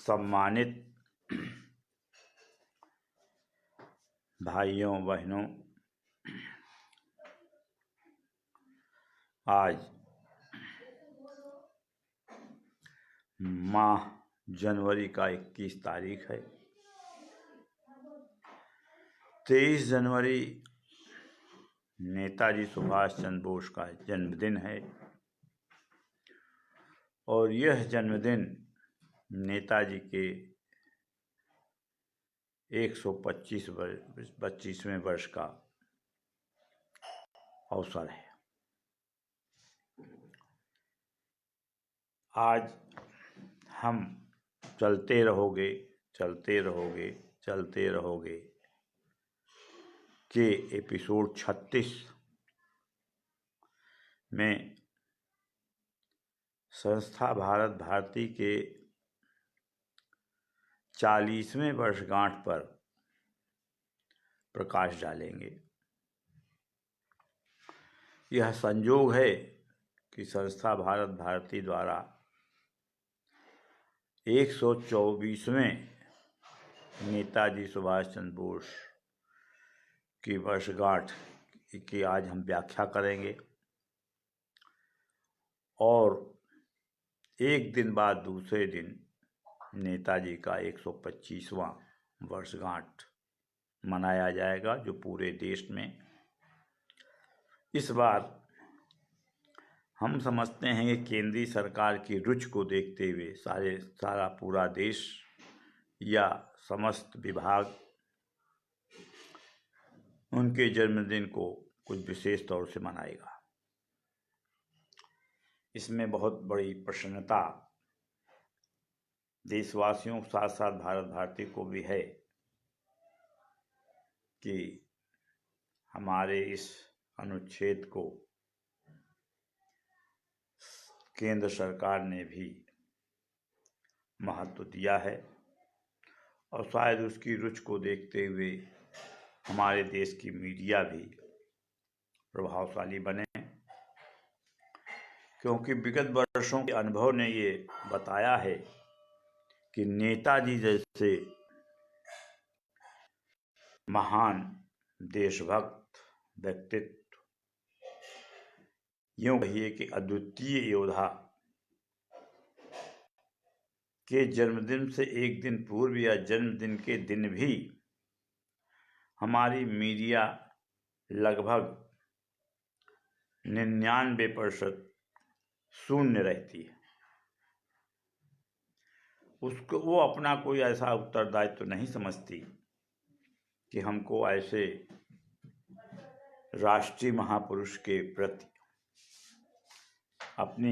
सम्मानित भाइयों बहनों, आज माह जनवरी का 21 तारीख है। 23 जनवरी नेताजी सुभाष चंद्र बोस का जन्मदिन है और यह जन्मदिन नेताजी के 125वें वर्ष का अवसर है। आज हम चलते रहोगे चलते रहोगे चलते रहोगे के एपिसोड 36 में संस्था भारत भारती के 40वें वर्षगांठ पर प्रकाश डालेंगे। यह संयोग है कि संस्था भारत भारती द्वारा 124वें नेताजी सुभाष चंद्र बोस की वर्षगांठ की आज हम व्याख्या करेंगे और एक दिन बाद दूसरे दिन नेताजी का 125वां वर्षगांठ मनाया जाएगा, जो पूरे देश में इस बार हम समझते हैं कि केंद्रीय सरकार की रुचि को देखते हुए सारा पूरा देश या समस्त विभाग उनके जन्मदिन को कुछ विशेष तौर से मनाएगा। इसमें बहुत बड़ी प्रसन्नता देशवासियों के साथ साथ भारत भारती को भी है कि हमारे इस अनुच्छेद को केंद्र सरकार ने भी महत्व दिया है और शायद उसकी रुचि को देखते हुए हमारे देश की मीडिया भी प्रभावशाली बने, क्योंकि विगत वर्षों के अनुभव ने ये बताया है कि नेताजी जैसे महान देशभक्त व्यक्तित्व, यूं कहिए कि अद्वितीय योद्धा के जन्मदिन से एक दिन पूर्व या जन्मदिन के दिन भी हमारी मीडिया लगभग 99% शून्य रहती है। उसको वो अपना कोई ऐसा उत्तरदायित्व तो नहीं समझती कि हमको ऐसे राष्ट्रीय महापुरुष के प्रति अपनी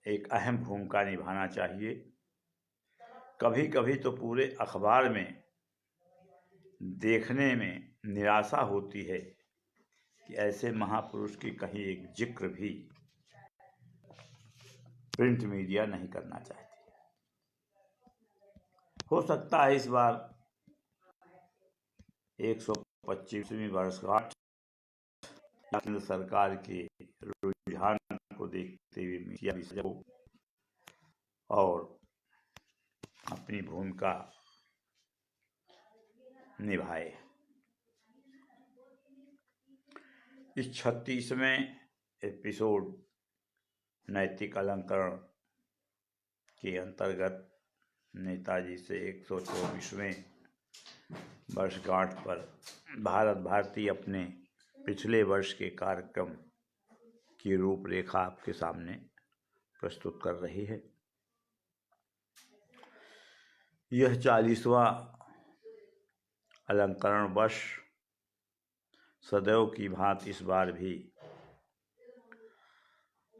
एक अहम भूमिका निभाना चाहिए। कभी कभी तो पूरे अखबार में देखने में निराशा होती है कि ऐसे महापुरुष की कहीं एक जिक्र भी प्रिंट मीडिया नहीं करना चाहती। हो सकता है इस बार 125वीं वर्षगांठ केंद्र सरकार के रुझान को देखते हुए मीडिया भी सजग हो और अपनी भूमिका निभाए। इस 36वें एपिसोड नैतिक अलंकरण के अंतर्गत नेताजी से 124वें वर्षगांठ पर भारत भारती अपने पिछले वर्ष के कार्यक्रम की रूपरेखा आपके सामने प्रस्तुत कर रही है। यह 40वां अलंकरण वर्ष सदैव की भांति इस बार भी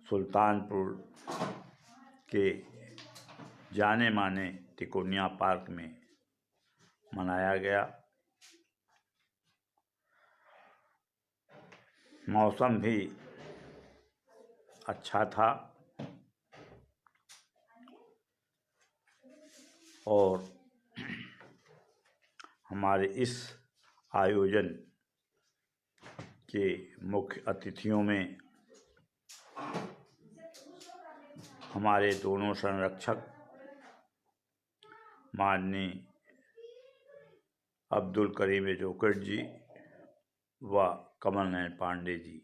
सुल्तानपुर के जाने माने तिकोनिया पार्क में मनाया गया। मौसम भी अच्छा था और हमारे इस आयोजन के मुख्य अतिथियों में हमारे दोनों संरक्षक माननीय अब्दुल करीम जोकर जी व कमल नयन पांडे जी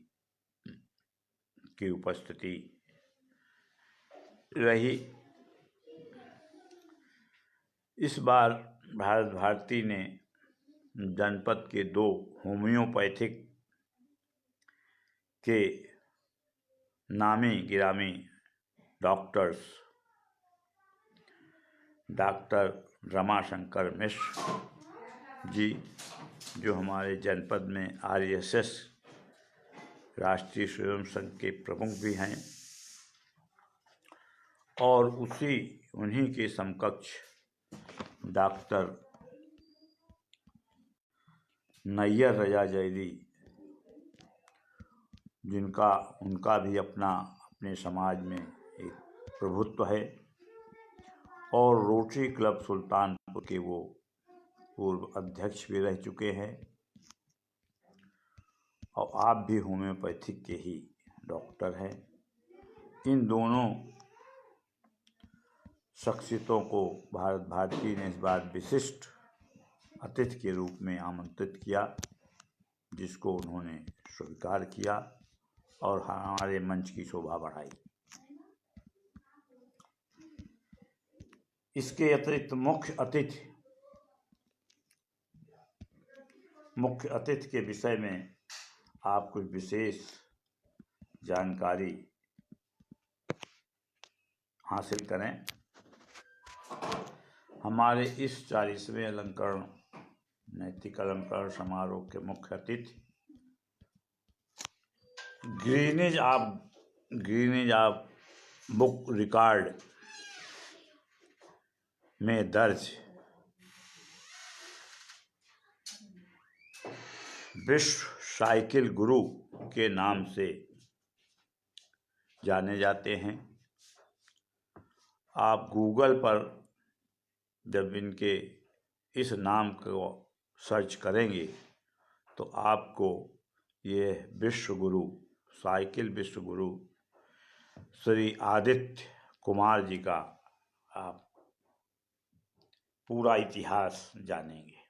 की उपस्थिति रही। इस बार भारत भारती ने जनपद के 2 होम्योपैथिक के नामी गिरामी डॉक्टर्स डॉक्टर रमाशंकर मिश्र जी, जो हमारे जनपद में RSS राष्ट्रीय स्वयं संघ के प्रमुख भी हैं, और उन्हीं के समकक्ष डॉक्टर नैयर रजा जैदी, उनका भी अपने समाज में एक प्रभुत्व है, और रोटरी क्लब सुल्तानपुर के वो पूर्व अध्यक्ष भी रह चुके हैं, और आप भी होम्योपैथिक के ही डॉक्टर हैं। इन दोनों शख्सियतों को भारत भारती ने इस बार विशिष्ट अतिथि के रूप में आमंत्रित किया, जिसको उन्होंने स्वीकार किया और हमारे मंच की शोभा बढ़ाई। इसके अतिरिक्त मुख्य अतिथि के विषय में आप कुछ विशेष जानकारी हासिल करें। हमारे इस 40वें अलंकरण नैतिक अलंकरण समारोह के मुख्य अतिथि गिनीज ऑफ बुक रिकॉर्ड में दर्ज विश्व साइकिल गुरु के नाम से जाने जाते हैं। आप गूगल पर जब इनके इस नाम को सर्च करेंगे तो आपको ये साइकिल विश्व गुरु श्री आदित्य कुमार जी का आप पूरा इतिहास जानेंगे।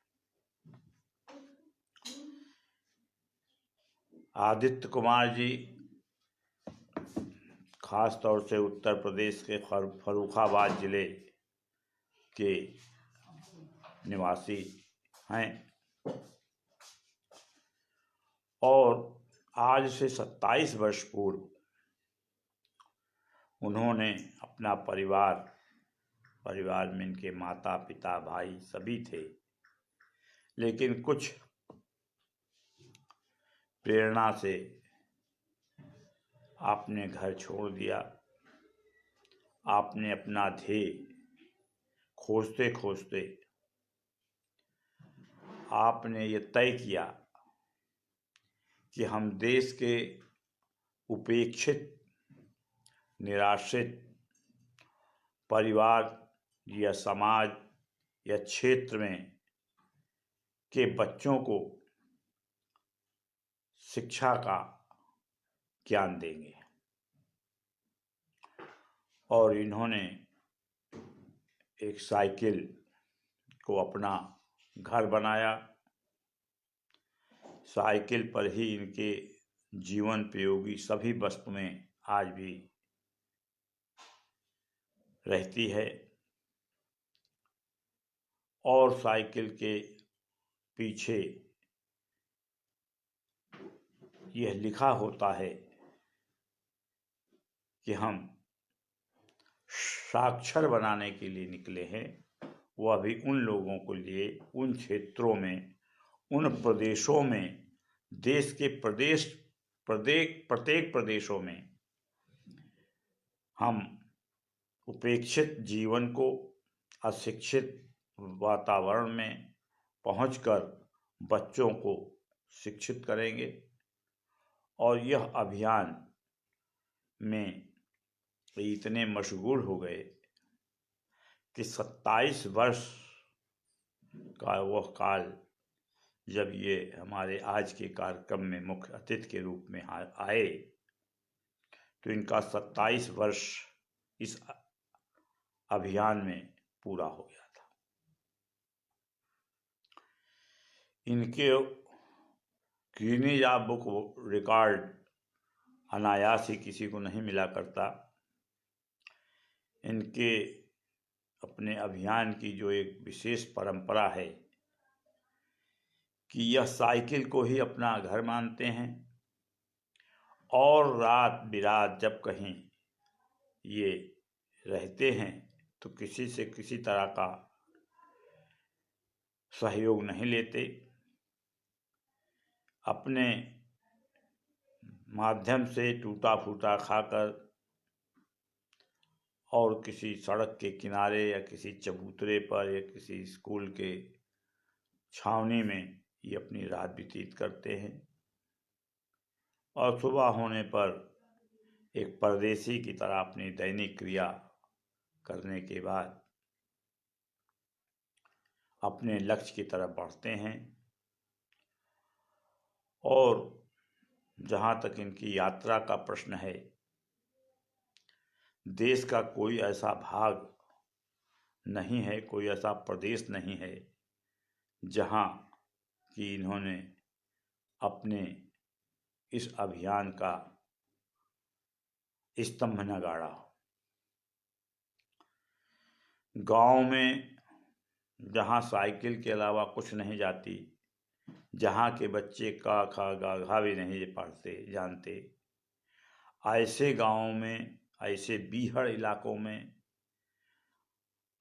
आदित्य कुमार जी खास तौर से उत्तर प्रदेश के फर्रुखाबाद जिले के निवासी हैं, और आज से 27 वर्ष पूर्व उन्होंने अपना परिवार में इनके माता पिता भाई सभी थे, लेकिन कुछ प्रेरणा से आपने घर छोड़ दिया। आपने अपना ध्येय खोजते खोजते आपने ये तय किया कि हम देश के उपेक्षित, निराश्रित परिवार या समाज या क्षेत्र में के बच्चों को शिक्षा का ज्ञान देंगे, और इन्होंने एक साइकिल को अपना घर बनाया। साइकिल पर ही इनके जीवन उपयोगी सभी वस्तुएं आज भी रहती है, और साइकिल के पीछे यह लिखा होता है कि हम साक्षर बनाने के लिए निकले हैं, वह भी उन लोगों को लिए उन क्षेत्रों में, उन प्रदेशों में, देश के प्रत्येक प्रदेशों में हम उपेक्षित जीवन को अशिक्षित वातावरण में पहुंचकर बच्चों को शिक्षित करेंगे। और यह अभियान में इतने मशगूल हो गए कि 27 वर्ष का वह काल जब ये हमारे आज के कार्यक्रम में मुख्य अतिथि के रूप में आए, तो इनका 27 वर्ष इस अभियान में पूरा हो गया था। इनके गिनीज बुक रिकॉर्ड अनायास ही किसी को नहीं मिला करता। इनके अपने अभियान की जो एक विशेष परंपरा है कि यह साइकिल को ही अपना घर मानते हैं और रात बिरात जब कहीं ये रहते हैं तो किसी से किसी तरह का सहयोग नहीं लेते। अपने माध्यम से टूटा फूटा खाकर और किसी सड़क के किनारे या किसी चबूतरे पर या किसी स्कूल के छावनी में ये अपनी रात व्यतीत करते हैं और सुबह होने पर एक परदेसी की तरह अपनी दैनिक क्रिया करने के बाद अपने लक्ष्य की तरफ बढ़ते हैं। और जहाँ तक इनकी यात्रा का प्रश्न है, देश का कोई ऐसा भाग नहीं है, कोई ऐसा प्रदेश नहीं है जहाँ कि इन्होंने अपने इस अभियान का स्तंभ न गाड़ा हो। गांव में जहाँ साइकिल के अलावा कुछ नहीं जाती, जहाँ के बच्चे का खा गा घा भी नहीं पढ़ते जानते, ऐसे गांवों में, ऐसे बीहड़ इलाकों में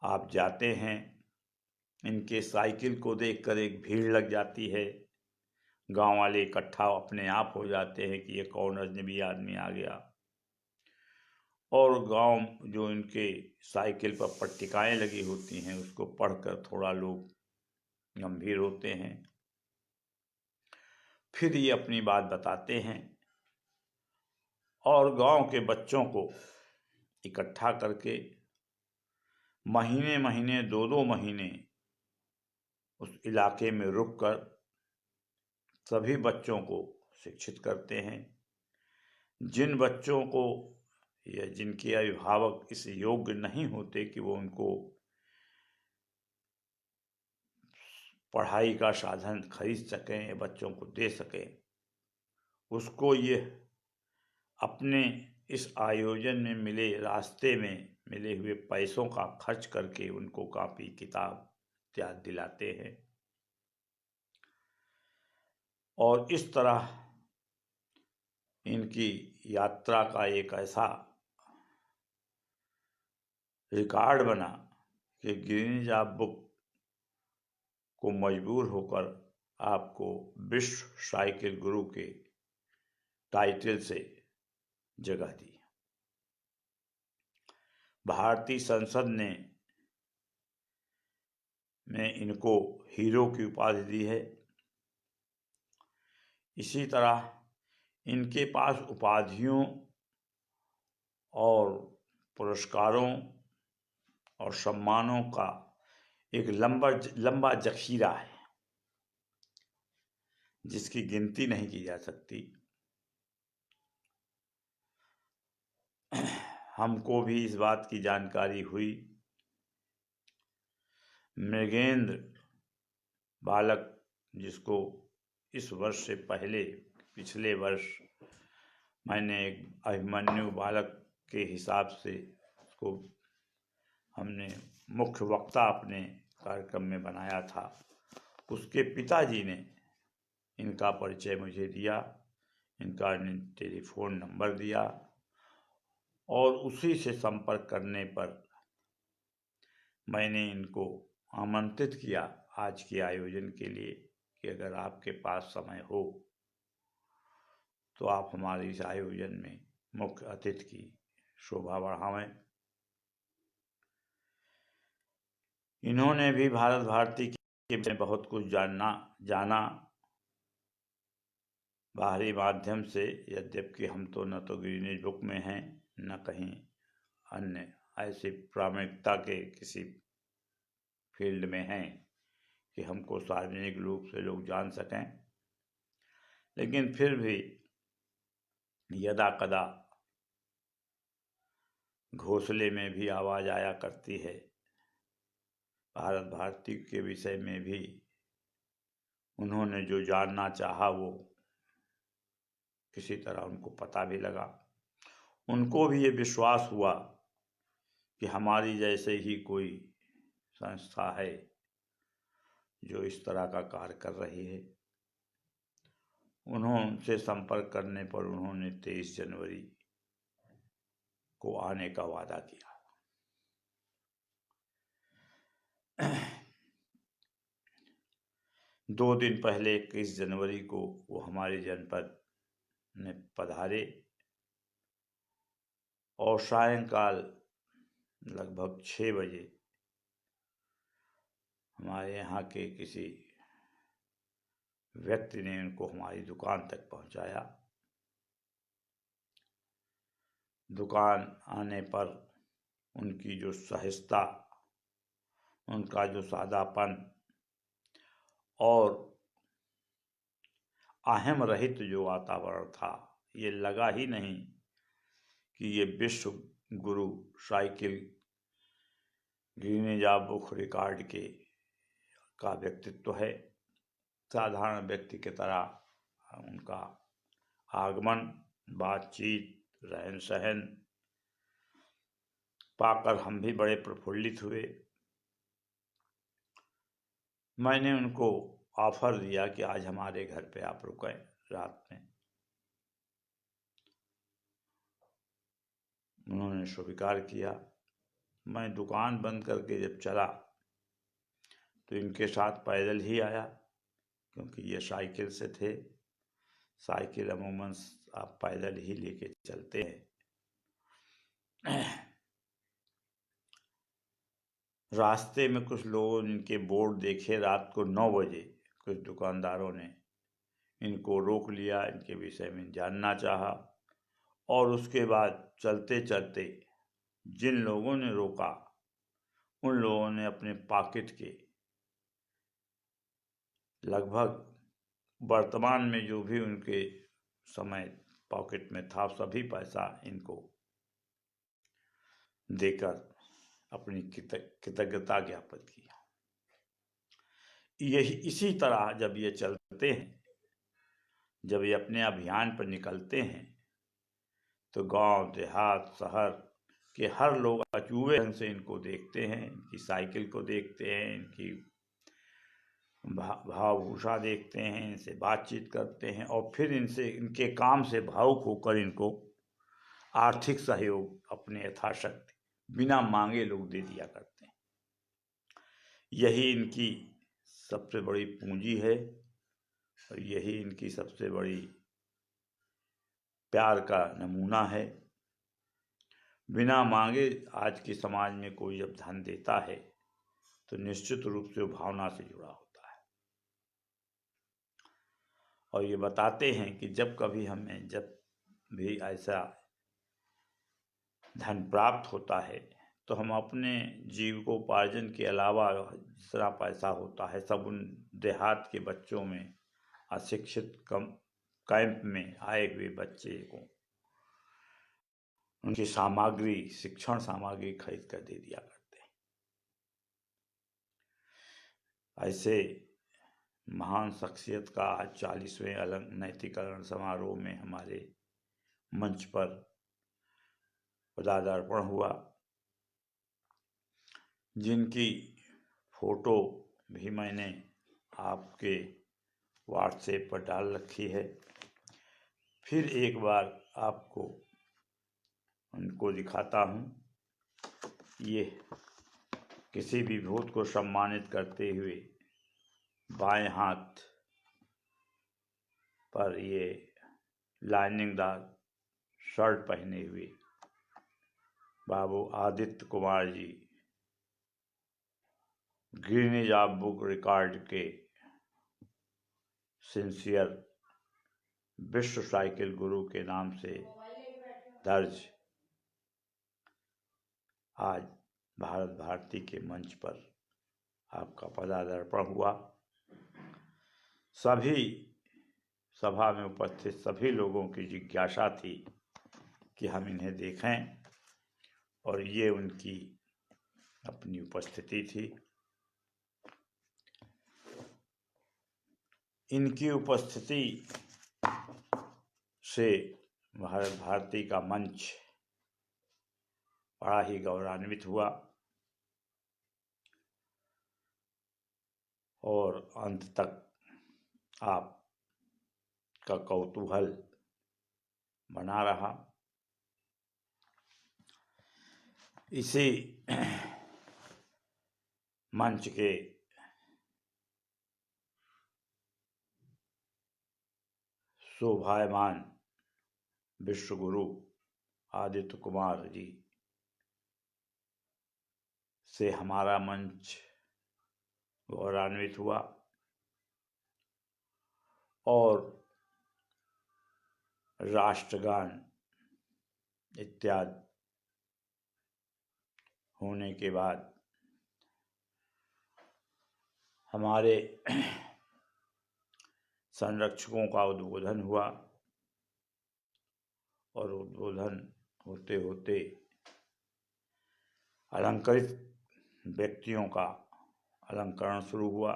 आप जाते हैं, इनके साइकिल को देखकर एक भीड़ लग जाती है। गांव वाले इकट्ठा अपने आप हो जाते हैं कि ये कौन अजनबी आदमी आ गया। और गांव जो इनके साइकिल पर पट्टिकाएँ लगी होती हैं उसको पढ़कर थोड़ा लोग गंभीर होते हैं। फिर ये अपनी बात बताते हैं और गांव के बच्चों को इकट्ठा करके महीने महीने 2-2 महीने उस इलाके में रुककर सभी बच्चों को शिक्षित करते हैं। जिन बच्चों को या जिनके अभिभावक इस योग्य नहीं होते कि वो उनको पढ़ाई का साधन खरीद सकें या बच्चों को दे सकें, उसको ये अपने इस आयोजन में मिले रास्ते में मिले हुए पैसों का खर्च करके उनको कॉपी किताब इत्यादि दिलाते हैं। और इस तरह इनकी यात्रा का एक ऐसा रिकॉर्ड बना कि गिनीज बुक को मजबूर होकर आपको विश्व साइकिल गुरु के टाइटल से जगह दी। भारतीय संसद ने इनको हीरो की उपाधि दी है। इसी तरह इनके पास उपाधियों और पुरस्कारों और सम्मानों का एक लंबा जखीरा है जिसकी गिनती नहीं की जा सकती। हमको भी इस बात की जानकारी हुई, मृगेंद्र बालक जिसको इस वर्ष से पहले पिछले वर्ष मैंने एक अभिमन्यु बालक के हिसाब से उसको हमने मुख्य वक्ता अपने कार्यक्रम में बनाया था, उसके पिताजी ने इनका परिचय मुझे दिया, इनका टेलीफोन नंबर दिया और उसी से संपर्क करने पर मैंने इनको आमंत्रित किया आज के आयोजन के लिए कि अगर आपके पास समय हो तो आप हमारे इस आयोजन में मुख्य अतिथि की शोभा बढ़ावें। इन्होंने भी भारत भारती के बारे में बहुत कुछ जाना बाहरी माध्यम से, यद्यपि हम तो न तो गिनीज बुक में हैं न कहीं अन्य ऐसी प्रामाणिकता के किसी फील्ड में हैं कि हमको सार्वजनिक रूप से लोग जान सकें, लेकिन फिर भी यदा कदा घोंसले में भी आवाज़ आया करती है। भारत भारती के विषय में भी उन्होंने जो जानना चाहा वो किसी तरह उनको पता भी लगा। उनको भी ये विश्वास हुआ कि हमारी जैसे ही कोई संस्था है जो इस तरह का कार्य कर रही है। उनसे संपर्क करने पर उन्होंने 23 जनवरी को आने का वादा किया। 2 दिन पहले 21 जनवरी को वो हमारे जनपद में पधारे और सायंकाल लगभग 6 बजे हमारे यहाँ के किसी व्यक्ति ने उनको हमारी दुकान तक पहुंचाया। दुकान आने पर उनकी जो सहजता, उनका जो सादापन और अहम रहित जो वातावरण था, ये लगा ही नहीं कि ये विश्व गुरु साइकिल गिनीज बुक रिकॉर्ड का व्यक्तित्व है। साधारण व्यक्ति की तरह उनका आगमन, बातचीत, रहन सहन पाकर हम भी बड़े प्रफुल्लित हुए। मैंने उनको ऑफर दिया कि आज हमारे घर पे आप रुकें रात में। उन्होंने स्वीकार किया। मैं दुकान बंद करके जब चला तो इनके साथ पैदल ही आया, क्योंकि ये साइकिल से थे। साइकिल अमूमन आप पैदल ही लेके चलते हैं। रास्ते में कुछ लोगों ने इनके बोर्ड देखे। रात को 9 बजे कुछ दुकानदारों ने इनको रोक लिया, इनके विषय में जानना चाहा और उसके बाद चलते चलते जिन लोगों ने रोका उन लोगों ने अपने पॉकेट के लगभग वर्तमान में जो भी उनके समय पॉकेट में था सभी पैसा इनको देकर अपनी कृतज्ञता ज्ञापित किया। यही इसी तरह जब ये चलते हैं, जब ये अपने अभियान पर निकलते हैं तो गांव देहात शहर के हर लोग अचूबे ढंग से इनको देखते हैं, इनकी साइकिल को देखते हैं, इनकी भावभूषा देखते हैं, इनसे बातचीत करते हैं और फिर इनके काम से भावुक होकर इनको आर्थिक सहयोग अपने यथाशक्ति बिना मांगे लोग दे दिया करते हैं। यही इनकी सबसे बड़ी पूंजी है और यही इनकी सबसे बड़ी प्यार का नमूना है। बिना मांगे आज के समाज में कोई जब धन देता है तो निश्चित रूप से वो भावना से जुड़ा होता है। और ये बताते हैं कि जब भी ऐसा धन प्राप्त होता है तो हम अपने जीविकोपार्जन के अलावा दूसरा पैसा होता है सब उन देहात के बच्चों में, अशिक्षित कैंप में आए हुए बच्चे को उनकी शिक्षण सामग्री खरीद कर दे दिया करते हैं। ऐसे महान शख्सियत का आज 40वें नैतिकरण समारोह में हमारे मंच पर पदार्पण हुआ, जिनकी फोटो भी मैंने आपके व्हाट्सएप पर डाल रखी है। फिर एक बार आपको उनको दिखाता हूँ। ये किसी विभूत को सम्मानित करते हुए बाएं हाथ पर ये लाइनिंगदार शर्ट पहने हुए बाबू Aditya Kumar ji Guinness book record के सिंसियर विश्व साइकिल गुरु के नाम से दर्ज आज भारत भारती के मंच पर आपका पदार्पण हुआ। सभी सभा में उपस्थित सभी लोगों की जिज्ञासा थी कि हम इन्हें देखें और ये उनकी अपनी उपस्थिति थी। इनकी उपस्थिति से भारत भारती का मंच बड़ा ही गौरवान्वित हुआ और अंत तक आपका कौतूहल बना रहा। इसी मंच के शोभायमान विश्वगुरु आदित्य कुमार जी से हमारा मंच गौरवान्वित हुआ और राष्ट्रगान इत्यादि होने के बाद हमारे संरक्षकों का उद्बोधन हुआ और उद्बोधन होते होते अलंकृत व्यक्तियों का अलंकरण शुरू हुआ।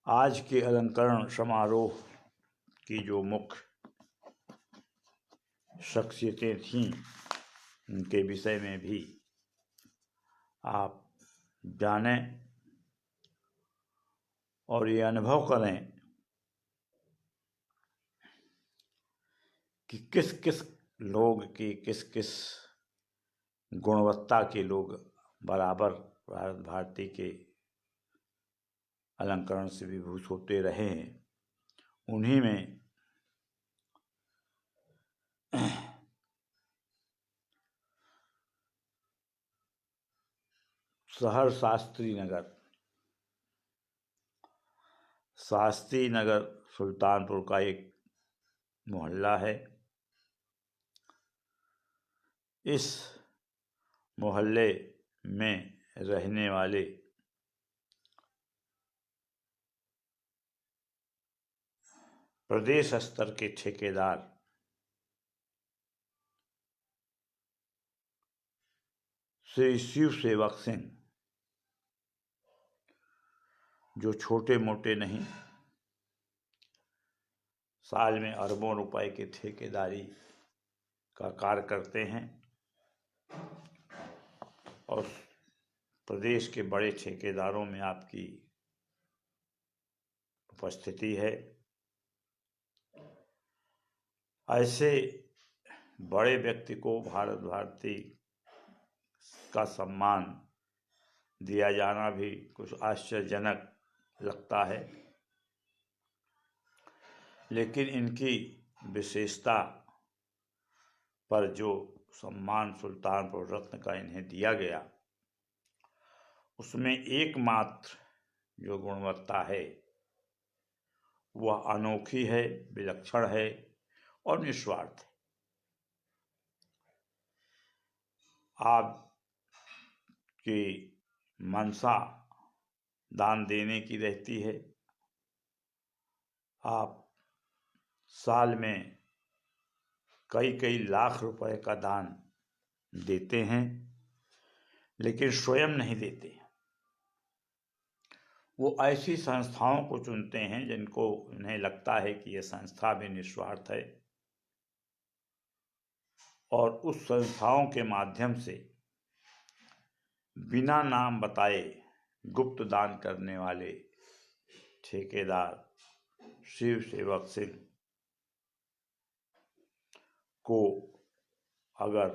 आज के अलंकरण समारोह की जो मुख्य शख्सियतें थीं उनके विषय में भी आप जानें और ये अनुभव करें कि किस किस लोग की किस किस गुणवत्ता के लोग बराबर भारत भारती के अलंकरण से विभूत होते रहे हैं। उन्हीं में शहर शास्त्री नगर सुल्तानपुर का एक मोहल्ला है। इस मोहल्ले में रहने वाले प्रदेश स्तर के ठेकेदार श्री शिव सेवक सिंह, जो छोटे मोटे नहीं, साल में अरबों रुपए के ठेकेदारी का कार्य करते हैं और प्रदेश के बड़े ठेकेदारों में आपकी उपस्थिति है। ऐसे बड़े व्यक्ति को भारत भारती का सम्मान दिया जाना भी कुछ आश्चर्यजनक लगता है, लेकिन इनकी विशेषता पर जो सम्मान सुल्तानपुर रत्न का इन्हें दिया गया, उसमें एकमात्र जो गुणवत्ता है वह अनोखी है, विलक्षण है और निस्वार्थ है। आपकी मनसा दान देने की रहती है। आप साल में कई लाख रुपए का दान देते हैं, लेकिन स्वयं नहीं देते। वो ऐसी संस्थाओं को चुनते हैं जिनको उन्हें लगता है कि यह संस्था भी निस्वार्थ है और उस संस्थाओं के माध्यम से बिना नाम बताए गुप्त दान करने वाले ठेकेदार शिव सेवक सिंह को अगर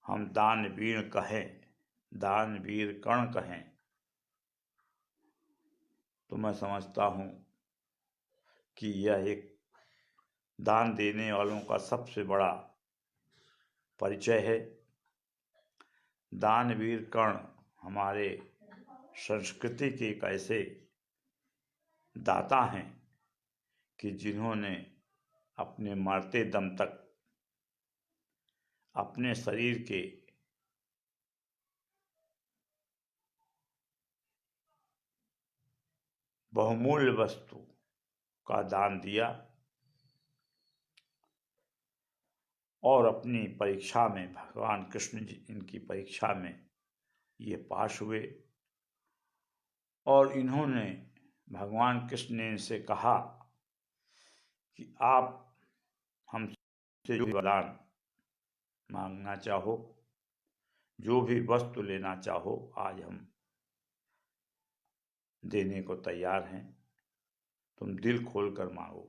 हम दानवीर कहें, दानवीर कर्ण कहें, तो मैं समझता हूँ कि यह एक दान देने वालों का सबसे बड़ा परिचय है। दानवीर कर्ण हमारे संस्कृति के एक ऐसे दाता हैं कि जिन्होंने अपने मरते दम तक अपने शरीर के बहुमूल्य वस्तु का दान दिया और अपनी परीक्षा में भगवान कृष्ण जी इनकी परीक्षा में ये पास हुए और इन्होंने भगवान कृष्ण ने इनसे कहा कि आप हमसे जो भी वरदान मांगना चाहो, जो भी वस्तु लेना चाहो, आज हम देने को तैयार हैं, तुम दिल खोल कर मांगो।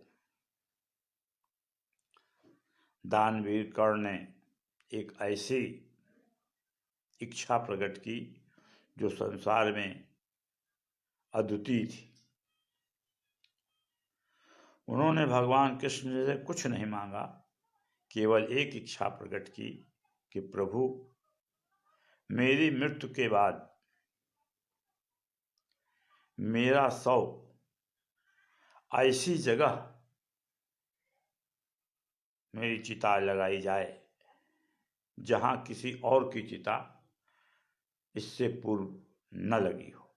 दानवीर कर्ण ने एक ऐसी इच्छा प्रकट की जो संसार में अद्वितीय थी। उन्होंने भगवान कृष्ण से कुछ नहीं मांगा, केवल एक इच्छा प्रकट की कि प्रभु, मेरी मृत्यु के बाद मेरा शव ऐसी जगह मेरी चिता लगाई जाए जहां किसी और की चिता इससे पूर्व न लगी हो।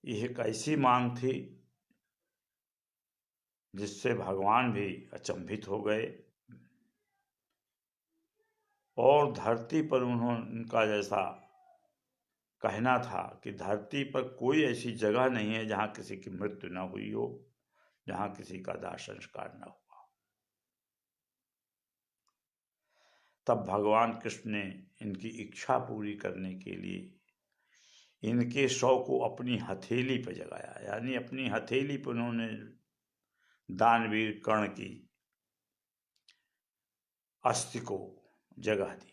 यह एक ऐसी मांग थी जिससे भगवान भी अचंभित हो गए और धरती पर उनका जैसा कहना था कि धरती पर कोई ऐसी जगह नहीं है जहां किसी की मृत्यु न हुई हो, जहां किसी का दाह संस्कार न हुआ। तब भगवान कृष्ण ने इनकी इच्छा पूरी करने के लिए इनके शव को अपनी हथेली पर जगाया, यानी अपनी हथेली पर उन्होंने दानवीर कर्ण की अस्थि को जगह दी।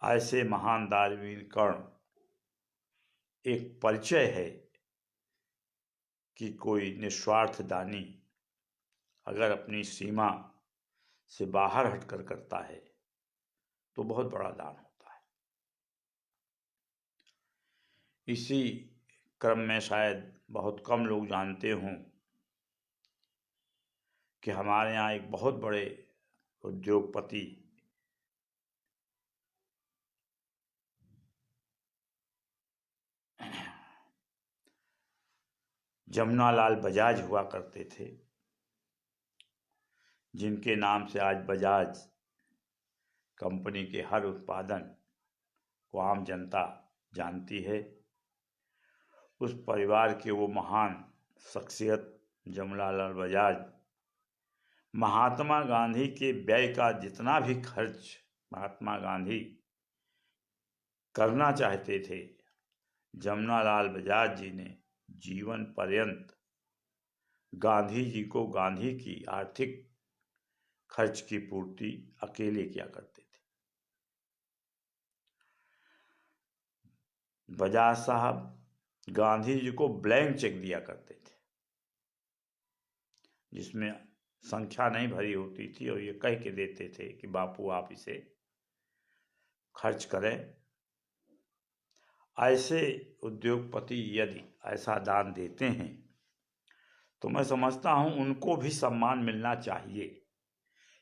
ऐसे महान दानवीर कर्ण एक परिचय है कि कोई निस्वार्थ दानी अगर अपनी सीमा से बाहर हटकर करता है तो बहुत बड़ा दान होता है। इसी क्रम में शायद बहुत कम लोग जानते हों कि हमारे यहाँ एक बहुत बड़े उद्योगपति जमुनालाल बजाज हुआ करते थे, जिनके नाम से आज बजाज कंपनी के हर उत्पादन को आम जनता जानती है। उस परिवार के वो महान शख्सियत जमुनालाल बजाज महात्मा गांधी के व्यय का जितना भी खर्च महात्मा गांधी करना चाहते थे, जमुनालाल बजाज जी ने जीवन पर्यंत गांधी जी को गांधी की आर्थिक खर्च की पूर्ति अकेले किया करते थे। बजाज साहब गांधी जी को ब्लैंक चेक दिया करते थे, जिसमें संख्या नहीं भरी होती थी और ये कह के देते थे कि बापू आप इसे खर्च करें। ऐसे उद्योगपति यदि ऐसा दान देते हैं तो मैं समझता हूं उनको भी सम्मान मिलना चाहिए।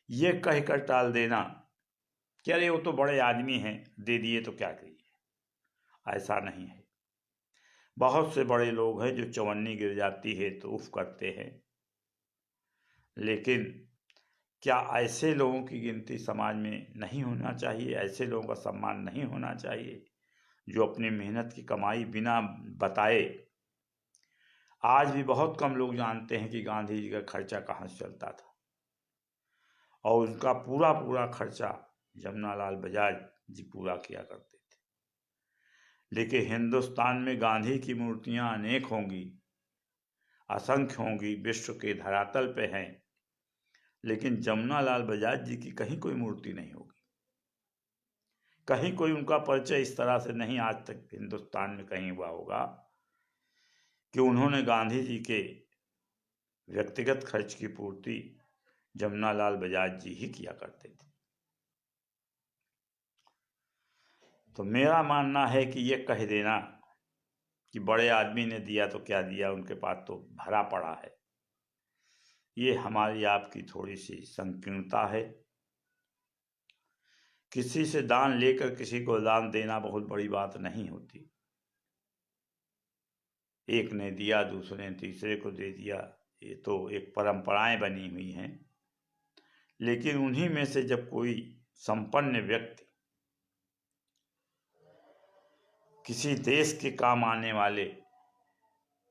ये कहकर टाल देना कि अरे वो तो बड़े आदमी हैं, दे दिए तो क्या करिए, ऐसा नहीं है। बहुत से बड़े लोग हैं जो चवन्नी गिर जाती है तो उफ करते हैं, लेकिन क्या ऐसे लोगों की गिनती समाज में नहीं होना चाहिए? ऐसे लोगों का सम्मान नहीं होना चाहिए जो अपनी मेहनत की कमाई बिना बताए। आज भी बहुत कम लोग जानते हैं कि गांधी जी का खर्चा कहाँ से चलता था, और उनका पूरा पूरा खर्चा जमुनालाल बजाज जी पूरा किया करते थे। लेकिन हिंदुस्तान में गांधी की मूर्तियां अनेक होंगी, असंख्य होंगी, विश्व के धरातल पे हैं, लेकिन जमुनालाल बजाज जी की कहीं कोई मूर्ति नहीं होगी। कहीं कोई उनका परिचय इस तरह से नहीं आज तक हिंदुस्तान में कहीं हुआ होगा कि उन्होंने गांधी जी के व्यक्तिगत खर्च की पूर्ति जमुनालाल बजाज जी ही किया करते थे। तो मेरा मानना है कि ये कह देना कि बड़े आदमी ने दिया तो क्या दिया, उनके पास तो भरा पड़ा है, ये हमारी आपकी थोड़ी सी संकीर्णता है। किसी से दान लेकर किसी को दान देना बहुत बड़ी बात नहीं होती। एक ने दिया, दूसरे ने तीसरे को दे दिया, ये तो एक परंपराएं बनी हुई हैं। लेकिन उन्हीं में से जब कोई संपन्न व्यक्ति किसी देश के काम आने वाले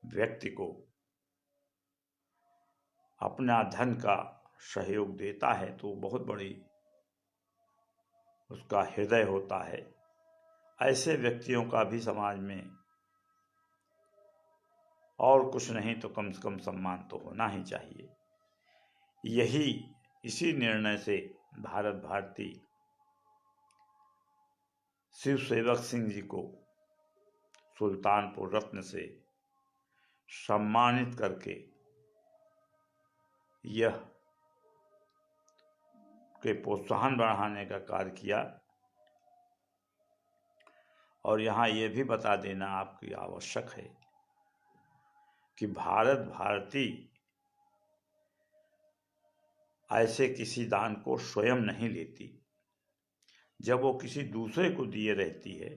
व्यक्ति को अपना धन का सहयोग देता है तो बहुत बड़ी उसका हृदय होता है। ऐसे व्यक्तियों का भी समाज में और कुछ नहीं तो कम से कम सम्मान तो होना ही चाहिए। इसी निर्णय से भारत भारती शिव सेवक सिंह जी को सुल्तानपुर रत्न से सम्मानित करके यह के प्रोत्साहन बढ़ाने का कार्य किया। और यहाँ ये भी बता देना आपकी आवश्यक है कि भारत भारती ऐसे किसी दान को स्वयं नहीं लेती। जब वो किसी दूसरे को दिए रहती है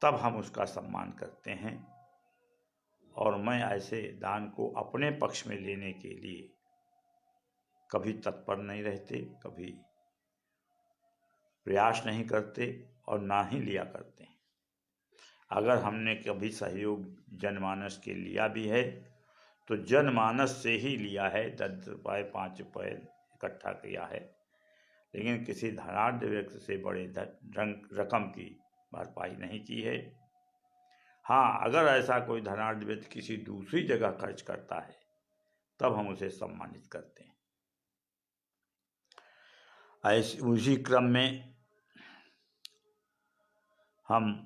तब हम उसका सम्मान करते हैं। और मैं ऐसे दान को अपने पक्ष में लेने के लिए कभी तत्पर नहीं रहते, कभी प्रयास नहीं करते और ना ही लिया करते हैं। अगर हमने कभी सहयोग जनमानस के लिया भी है तो जनमानस से ही लिया है, 10 रुपये 5 रुपये इकट्ठा किया है, लेकिन किसी धनाढ्य व्यक्ति से बड़े रकम की भरपाई नहीं की है। हाँ, अगर ऐसा कोई धनाढ्य व्यक्ति किसी दूसरी जगह खर्च करता है तब हम उसे सम्मानित करते हैं। ऐसे उसी क्रम में हम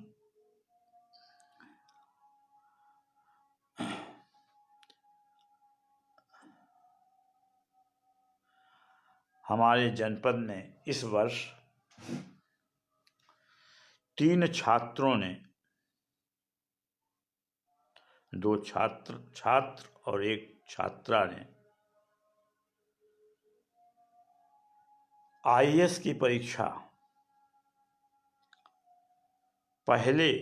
हमारे जनपद ने इस वर्ष 3 छात्रों ने, 2 छात्र और 1 छात्रा ने आईएएस की परीक्षा पहले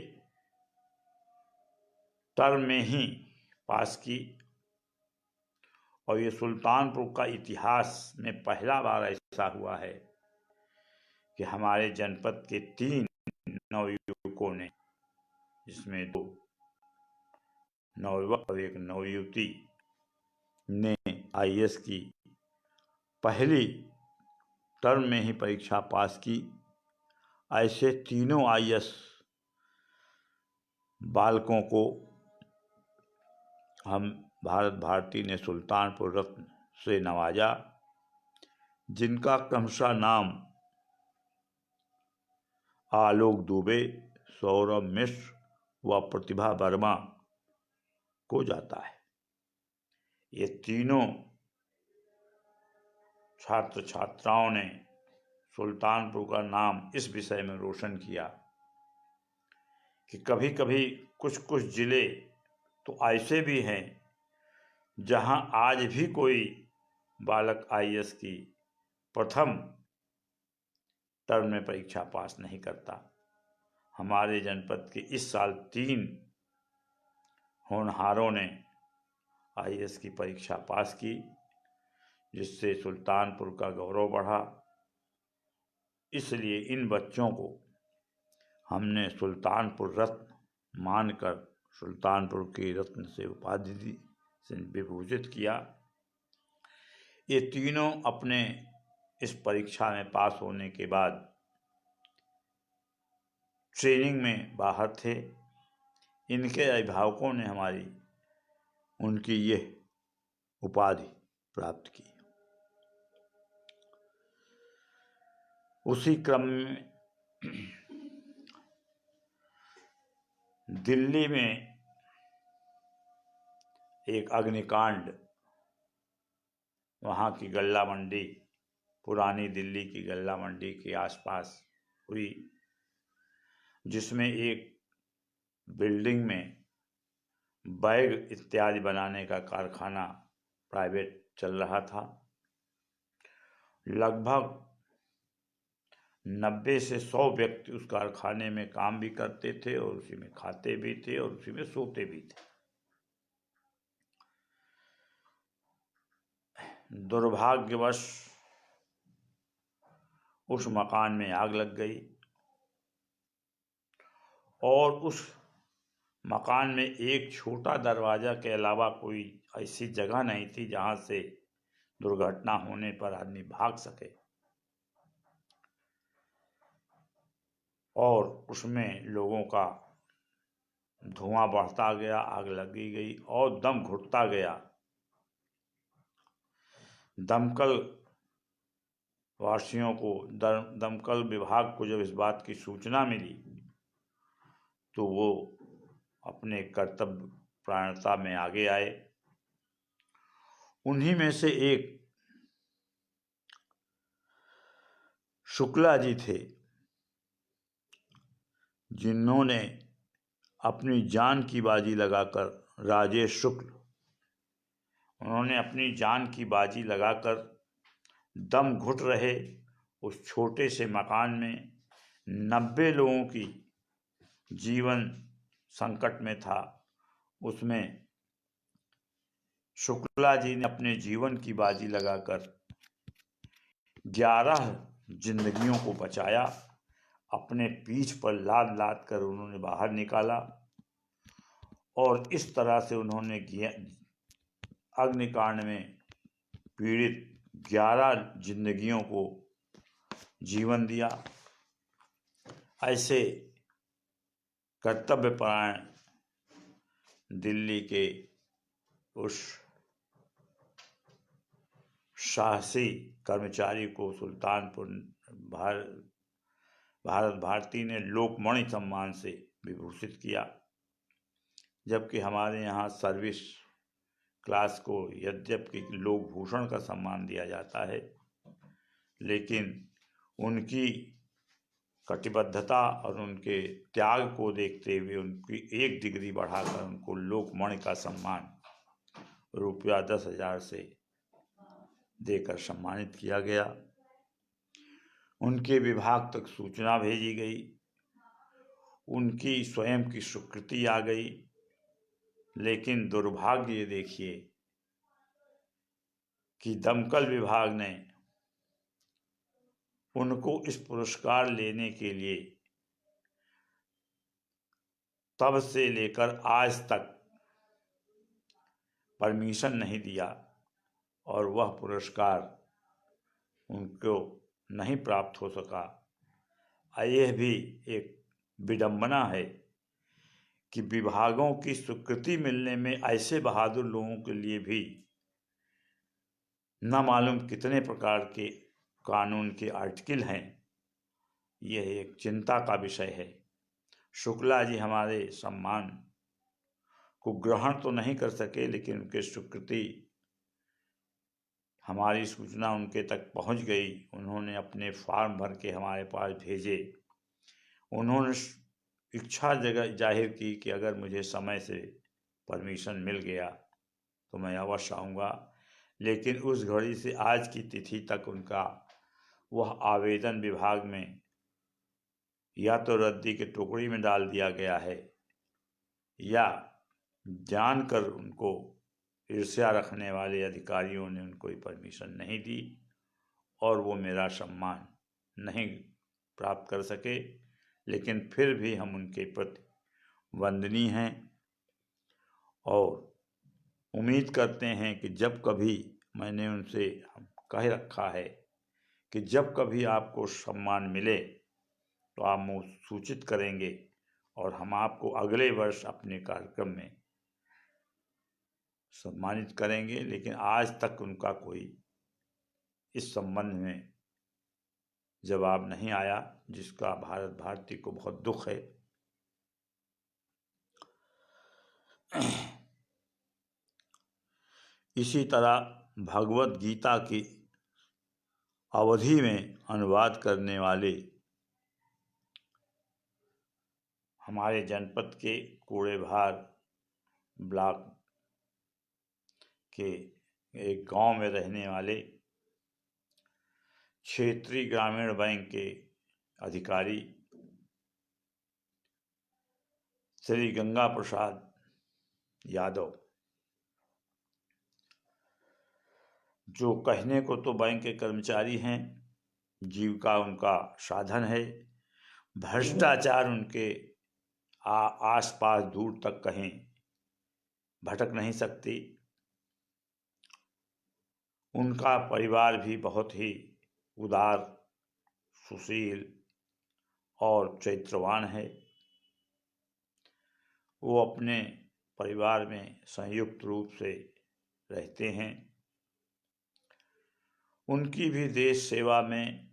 टर्म में ही पास की। और ये सुल्तानपुर का इतिहास में पहला बार ऐसा हुआ है कि हमारे जनपद के 3 नवयुवकों ने, जिसमें 2 नवयुवक और 1 नवयुवती ने आईएएस की पहली टर्म में ही परीक्षा पास की। ऐसे तीनों आईएएस बालकों को हम भारत भारती ने सुल्तानपुर रत्न से नवाजा, जिनका क्रमशः नाम आलोक दुबे, सौरभ मिश्र व प्रतिभा वर्मा को जाता है। ये तीनों छात्र छात्राओं ने सुल्तानपुर का नाम इस विषय में रोशन किया कि कभी कभी कुछ कुछ जिले तो ऐसे भी हैं जहां आज भी कोई बालक आईएएस की प्रथम टर्म में परीक्षा पास नहीं करता। हमारे जनपद के इस साल 3 होनहारों ने आईएएस की परीक्षा पास की, जिससे सुल्तानपुर का गौरव बढ़ा। इसलिए इन बच्चों को हमने सुल्तानपुर रत्न मानकर सुल्तानपुर की रत्न से उपाधि से विभूषित किया। ये तीनों अपने इस परीक्षा में पास होने के बाद ट्रेनिंग में बाहर थे। इनके अभिभावकों ने उनकी यह उपाधि प्राप्त की। उसी क्रम में दिल्ली में एक अग्निकांड, वहाँ की गल्ला मंडी, पुरानी दिल्ली की गल्ला मंडी के आसपास हुई, जिसमें एक बिल्डिंग में बैग इत्यादि बनाने का कारखाना प्राइवेट चल रहा था। लगभग 90 से 100 व्यक्ति उस कारखाने में काम भी करते थे और उसी में खाते भी थे और उसी में सोते भी थे। दुर्भाग्यवश उस मकान में आग लग गई और उस मकान में एक छोटा दरवाजा के अलावा कोई ऐसी जगह नहीं थी जहां से दुर्घटना होने पर आदमी भाग सके। और उसमें लोगों का धुआं बढ़ता गया, आग लगी गई और दम घुटता गया। दमकल वासियों को, दमकल विभाग को जब इस बात की सूचना मिली तो वो अपने कर्तव्य परायणता में आगे आए। उन्हीं में से एक शुक्ला जी थे, जिन्होंने अपनी जान की बाजी लगाकर, राजेश शुक्ल, उन्होंने अपनी जान की बाजी लगाकर दम घुट रहे उस छोटे से मकान में 90 लोगों की जीवन संकट में था, उसमें शुक्ला जी ने अपने जीवन की बाजी लगाकर 11 जिंदगियों को बचाया। अपने पीठ पर लाद लाद कर उन्होंने बाहर निकाला और इस तरह से उन्होंने अग्निकांड में पीड़ित 11 जिंदगियों को जीवन दिया। ऐसे कर्तव्यपरायण दिल्ली के उस साहसी कर्मचारी को सुल्तानपुर भारत भारती ने लोकमणि सम्मान से विभूषित किया। जबकि हमारे यहाँ सर्विस क्लास को यद्यपि लोक भूषण का सम्मान दिया जाता है, लेकिन उनकी कटिबद्धता और उनके त्याग को देखते हुए उनकी 1 डिग्री बढ़ाकर उनको लोकमणि का सम्मान रुपया 10,000 से देकर सम्मानित किया गया। उनके विभाग तक सूचना भेजी गई, उनकी स्वयं की स्वीकृति आ गई, लेकिन दुर्भाग्य ये देखिए कि दमकल विभाग ने उनको इस पुरस्कार लेने के लिए तब से लेकर आज तक परमिशन नहीं दिया और वह पुरस्कार उनको नहीं प्राप्त हो सका। यह भी एक विडंबना है कि विभागों की स्वीकृति मिलने में ऐसे बहादुर लोगों के लिए भी न मालूम कितने प्रकार के कानून के आर्टिकल हैं। यह एक चिंता का विषय है। शुक्ला जी हमारे सम्मान को ग्रहण तो नहीं कर सके, लेकिन उनके स्वीकृति, हमारी सूचना उनके तक पहुंच गई। उन्होंने अपने फॉर्म भर के हमारे पास भेजे। उन्होंने इच्छा जाहिर की कि अगर मुझे समय से परमिशन मिल गया तो मैं अवश्य आऊँगा, लेकिन उस घड़ी से आज की तिथि तक उनका वह आवेदन विभाग में या तो रद्दी के टुकड़ी में डाल दिया गया है या जानकर उनको ईर्ष्या रखने वाले अधिकारियों ने उनको परमिशन नहीं दी और वो मेरा सम्मान नहीं प्राप्त कर सके। लेकिन फिर भी हम उनके प्रति वंदनीय हैं और उम्मीद करते हैं कि जब कभी, मैंने उनसे कह रखा है कि जब कभी आपको सम्मान मिले तो आप मुझे सूचित करेंगे और हम आपको अगले वर्ष अपने कार्यक्रम में सम्मानित करेंगे। लेकिन आज तक उनका कोई इस संबंध में जवाब नहीं आया, जिसका भारत भारती को बहुत दुख है। इसी तरह भगवत गीता की अवधि में अनुवाद करने वाले हमारे जनपद के कूड़ेभार ब्लॉक के एक गांव में रहने वाले क्षेत्रीय ग्रामीण बैंक के अधिकारी श्री गंगा प्रसाद यादव, जो कहने को तो बैंक के कर्मचारी हैं, जीविका उनका साधन है, भ्रष्टाचार उनके आसपास दूर तक कहीं भटक नहीं सकती। उनका परिवार भी बहुत ही उदार, सुशील और चरित्रवान है। वो अपने परिवार में संयुक्त रूप से रहते हैं। उनकी भी देश सेवा में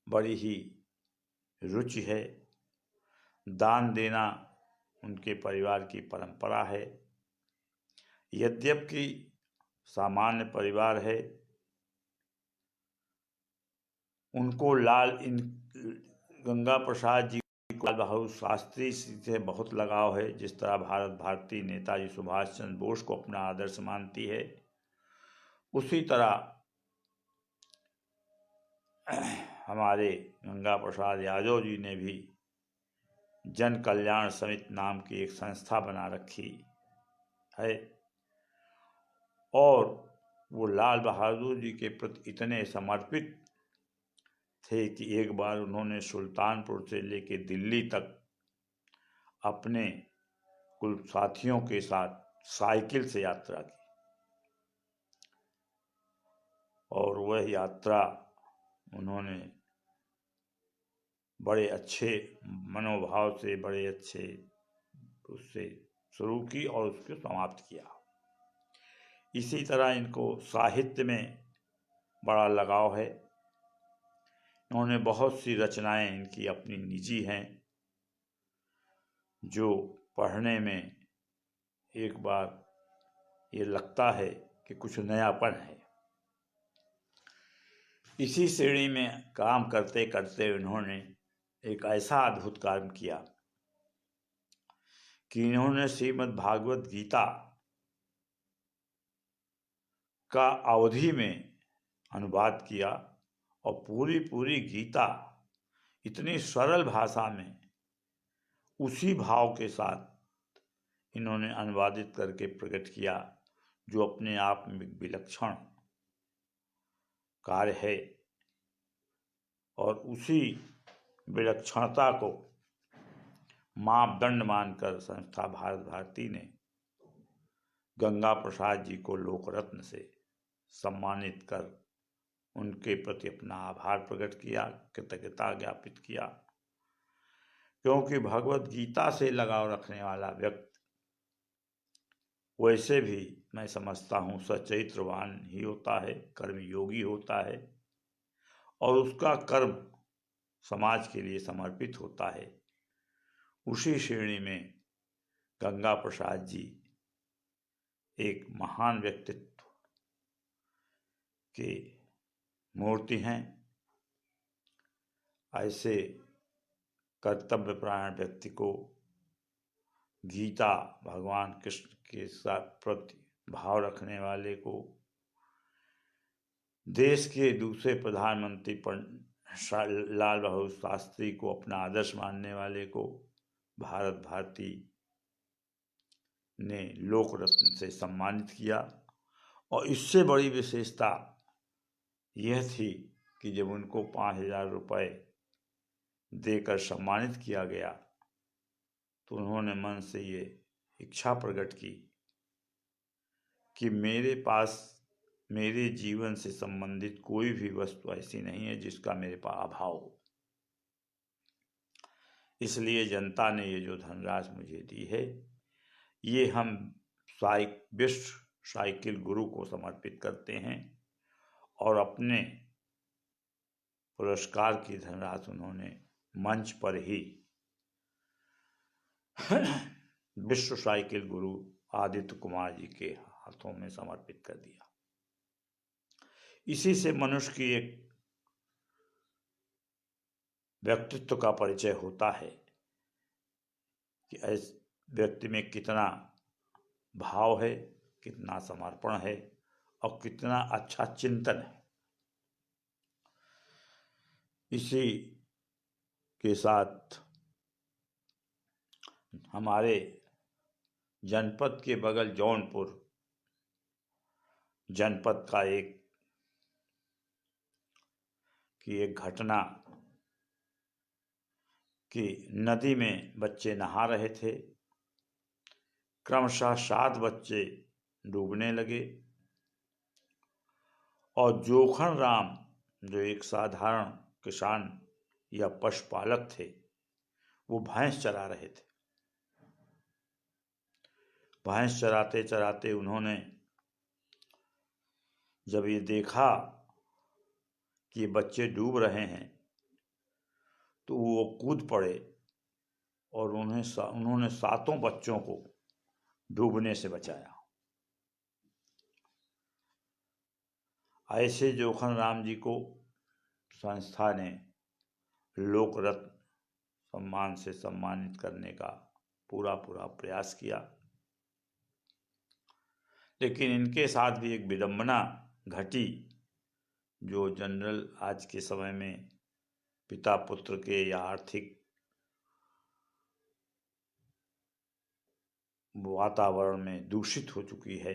बड़ी ही रुचि है। दान देना उनके परिवार की परंपरा है। यद्यपि सामान्य परिवार है, उनको गंगा प्रसाद जी को लाल बहादुर शास्त्री से बहुत लगाव है। जिस तरह भारत भारती नेताजी सुभाष चंद्र बोस को अपना आदर्श मानती है, उसी तरह हमारे गंगा प्रसाद यादव जी ने भी जन कल्याण समिति नाम की एक संस्था बना रखी है और वो लाल बहादुर जी के प्रति इतने समर्पित थे कि एक बार उन्होंने सुल्तानपुर से लेकर दिल्ली तक अपने कुल साथियों के साथ साइकिल से यात्रा की और वह यात्रा उन्होंने बड़े अच्छे मनोभाव से, बड़े अच्छे उससे शुरू की और उसको समाप्त किया। इसी तरह इनको साहित्य में बड़ा लगाव है। इन्होंने बहुत सी रचनाएं इनकी अपनी निजी हैं, जो पढ़ने में एक बार ये लगता है कि कुछ नयापन है। इसी श्रेणी में काम करते करते इन्होंने एक ऐसा अद्भुत काम किया कि इन्होंने श्रीमद् भागवत गीता का अवधि में अनुवाद किया और पूरी गीता इतनी सरल भाषा में उसी भाव के साथ इन्होंने अनुवादित करके प्रकट किया, जो अपने आप में विलक्षण कार्य है। और उसी विलक्षणता को मापदंड मानकर संस्था भारत भारती ने गंगा प्रसाद जी को लोक रत्न से सम्मानित कर उनके प्रति अपना आभार प्रकट किया, कृतज्ञता ज्ञापित किया। क्योंकि भगवत गीता से लगाव रखने वाला व्यक्ति वैसे भी मैं समझता हूँ सचरित्रवान ही होता है, कर्मयोगी होता है और उसका कर्म समाज के लिए समर्पित होता है। उसी श्रेणी में गंगा प्रसाद जी एक महान व्यक्तित्व के मूर्ति हैं। ऐसे कर्तव्यपरायण व्यक्ति को गीता, भगवान कृष्ण के साथ प्रति भाव रखने वाले को, देश के दूसरे प्रधानमंत्री लाल बहादुर शास्त्री को अपना आदर्श मानने वाले को भारत भारती ने लोक रत्न से सम्मानित किया। और इससे बड़ी विशेषता यह थी कि जब उनको 5,000 रुपये देकर सम्मानित किया गया तो उन्होंने मन से ये इच्छा प्रकट की कि मेरे पास मेरे जीवन से संबंधित कोई भी वस्तु ऐसी नहीं है जिसका मेरे पास अभाव हो। इसलिए जनता ने ये जो धनराशि मुझे दी है, ये हम विश्व साइकिल गुरु को समर्पित करते हैं। और अपने पुरस्कार की धनराशि उन्होंने मंच पर ही विश्व साइकिल गुरु आदित्य कुमार जी के हाथों में समर्पित कर दिया। इसी से मनुष्य की एक व्यक्तित्व का परिचय होता है कि इस व्यक्ति में कितना भाव है, कितना समर्पण है और कितना अच्छा चिंतन है। इसी के साथ हमारे जनपद के बगल जौनपुर जनपद का एक घटना कि नदी में बच्चे नहा रहे थे। क्रमशः 7 बच्चे डूबने लगे और जोखन राम, जो एक साधारण किसान या पशुपालक थे, वो भैंस चरा रहे थे। भैंस चराते चराते उन्होंने जब ये देखा कि ये बच्चे डूब रहे हैं तो वो कूद पड़े और उन्होंने 7 बच्चों को डूबने से बचाया। ऐसे जोखन राम जी को संस्था ने लोक रत्न सम्मान से सम्मानित करने का पूरा प्रयास किया, लेकिन इनके साथ भी एक विडंबना घटी, जो जनरल आज के समय में पिता पुत्र के या आर्थिक वातावरण में दूषित हो चुकी है।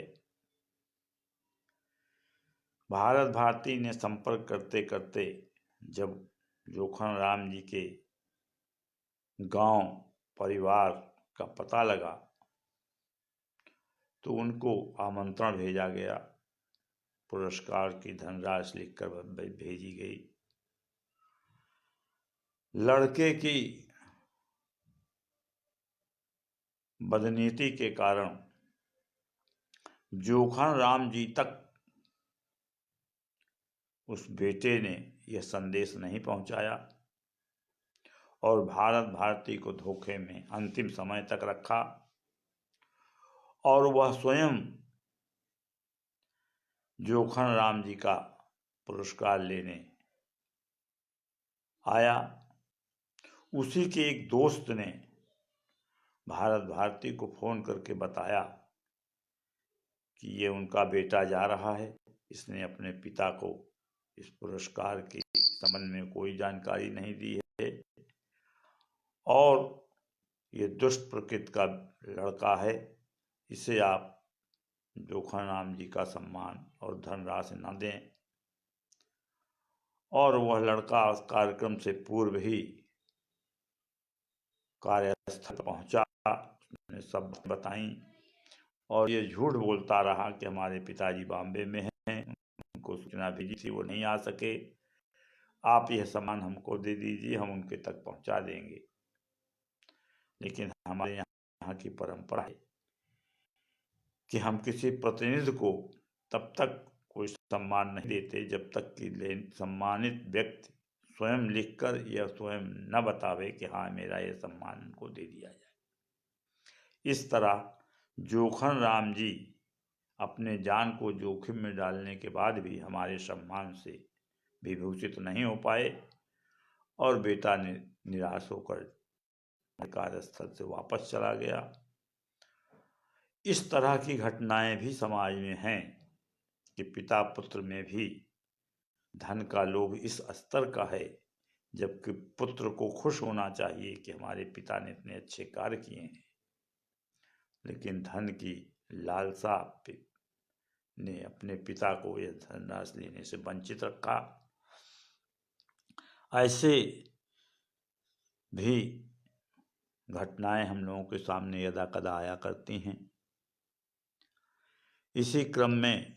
भारत भारती ने संपर्क करते करते जब जोखन राम जी के गांव परिवार का पता लगा तो उनको आमंत्रण भेजा गया, पुरस्कार की धनराशि लिखकर भेजी गई। लड़के की बदनीति के कारण जोखन राम जी तक उस बेटे ने यह संदेश नहीं पहुंचाया और भारत भारती को धोखे में अंतिम समय तक रखा और वह स्वयं जोखन राम जी का पुरस्कार लेने आया। उसी के एक दोस्त ने भारत भारती को फोन करके बताया कि ये उनका बेटा जा रहा है, इसने अपने पिता को इस पुरस्कार के संबंध में कोई जानकारी नहीं दी है और ये दुष्ट प्रकृति का लड़का है, इसे आप जोखन राम जी का सम्मान और धनराशि न दें। और वह लड़का कार्यक्रम से पूर्व ही कार्यस्थल पहुंचा, उसने सब बताई और ये झूठ बोलता रहा कि हमारे पिताजी बॉम्बे में हैं, उनको सूचना भेजी थी, वो नहीं आ सके, आप यह सामान हमको दे दीजिए, हम उनके तक पहुंचा देंगे। लेकिन हमारे यहाँ की परंपरा है कि हम किसी प्रतिनिधि को तब तक कोई सम्मान नहीं देते जब तक कि सम्मानित व्यक्ति स्वयं लिखकर या स्वयं न बतावे कि हाँ मेरा ये सम्मान उनको दे दिया जाए। इस तरह जोखन राम जी अपने जान को जोखिम में डालने के बाद भी हमारे सम्मान से विभूषित नहीं हो पाए और बेटा ने निराश होकर कार्यस्थल से वापस चला गया। इस तरह की घटनाएं भी समाज में हैं कि पिता पुत्र में भी धन का लोभ इस स्तर का है, जबकि पुत्र को खुश होना चाहिए कि हमारे पिता ने इतने अच्छे कार्य किए हैं, लेकिन धन की लालसा ने अपने पिता को यह धनराशि लेने से वंचित रखा। ऐसे भी घटनाएं हम लोगों के सामने यदा कदा आया करती हैं। इसी क्रम में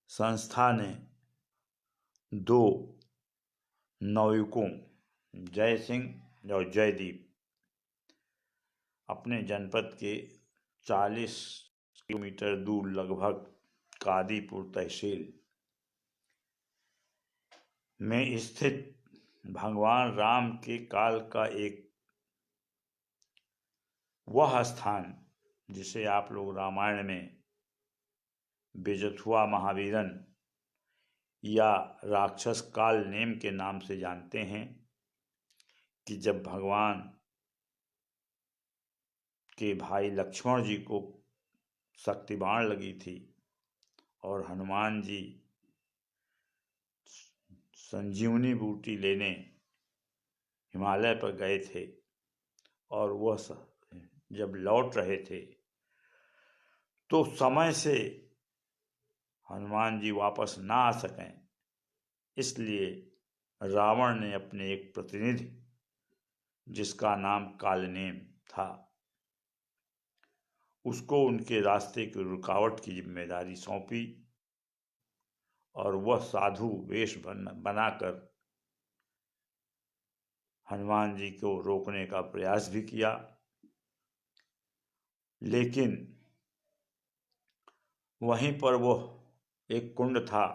संस्था ने 2 नवयुवकों जय सिंह और जयदीप अपने जनपद के 40 किलोमीटर दूर लगभग कादीपुर तहसील में स्थित भगवान राम के काल का एक वह स्थान जिसे आप लोग रामायण में बेजथुआ महावीरन या राक्षस काल नेम के नाम से जानते हैं, कि जब भगवान के भाई लक्ष्मण जी को शक्ति बाण लगी थी और हनुमान जी संजीवनी बूटी लेने हिमालय पर गए थे और वह जब लौट रहे थे तो समय से हनुमान जी वापस ना आ सकें, इसलिए रावण ने अपने एक प्रतिनिधि जिसका नाम कालनेम था, उसको उनके रास्ते की रुकावट की जिम्मेदारी सौंपी और वह साधु वेश बनाकर हनुमान जी को रोकने का प्रयास भी किया, लेकिन वहीं पर वह एक कुंड था